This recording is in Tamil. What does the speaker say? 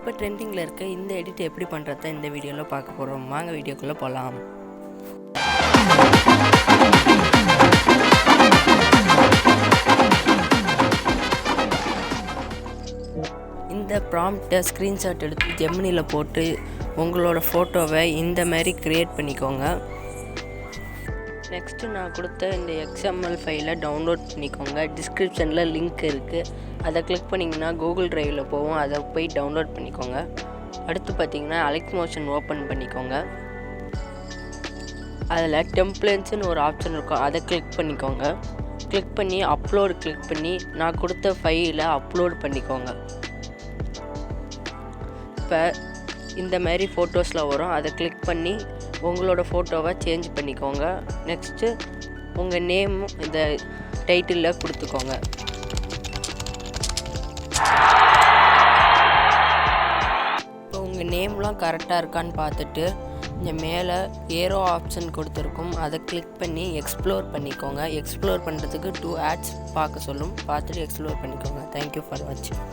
இப்போ ட்ரெண்டிங்கில் இருக்க இந்த எடிட் எப்படி பண்ணுறத இந்த வீடியோவில் பார்க்க போகிறோம். வாங்க வீடியோக்குள்ளே போகலாம். இந்த ப்ராம்ப்டை ஸ்க்ரீன்ஷாட் எடுத்து ஜெமினியில் போட்டு உங்களோட ஃபோட்டோவை இந்த மாதிரி க்ரியேட் பண்ணிக்கோங்க. நெக்ஸ்ட்டு நான் கொடுத்த இந்த XML ஃபைலை டவுன்லோட் பண்ணிக்கோங்க. டிஸ்கிரிப்ஷனில் லிங்க் இருக்குது, அதை கிளிக் பண்ணிங்கன்னா கூகுள் ட்ரைவில் போவோம். அதை போய் டவுன்லோட் பண்ணிக்கோங்க. அடுத்து பார்த்தீங்கன்னா AlexMotion ஓப்பன் பண்ணிக்கோங்க. அதில் டெம்ப்ளேட்ஸ்னு ஒரு ஆப்ஷன் இருக்கும், அதை கிளிக் பண்ணிக்கோங்க. கிளிக் பண்ணி அப்லோடு கிளிக் பண்ணி நான் கொடுத்த ஃபைலை அப்லோட் பண்ணிக்கோங்க. இப்போ இந்த மாதிரி ஃபோட்டோஸில் வரும், அதை கிளிக் பண்ணி உங்களோட ஃபோட்டோவை சேஞ்ச் பண்ணிக்கோங்க. நெக்ஸ்ட்டு உங்கள் நேம் இந்த டைட்டிலில் கொடுத்துக்கோங்க. இப்போ உங்கள் நேம்லாம் கரெக்டாக இருக்கான்னு பார்த்துட்டு இந்த மேலே ஏரோ ஆப்ஷன் கொடுத்துருக்கும், அதை கிளிக் பண்ணி எக்ஸ்ப்ளோர் பண்ணிக்கோங்க. எக்ஸ்ப்ளோர் பண்ணுறதுக்கு 2 ஆட்ஸ் பார்க்க சொல்லும், பார்த்துட்டு எக்ஸ்ப்ளோர் பண்ணிக்கோங்க. தேங்க்யூ ஃபார் வாட்சிங்.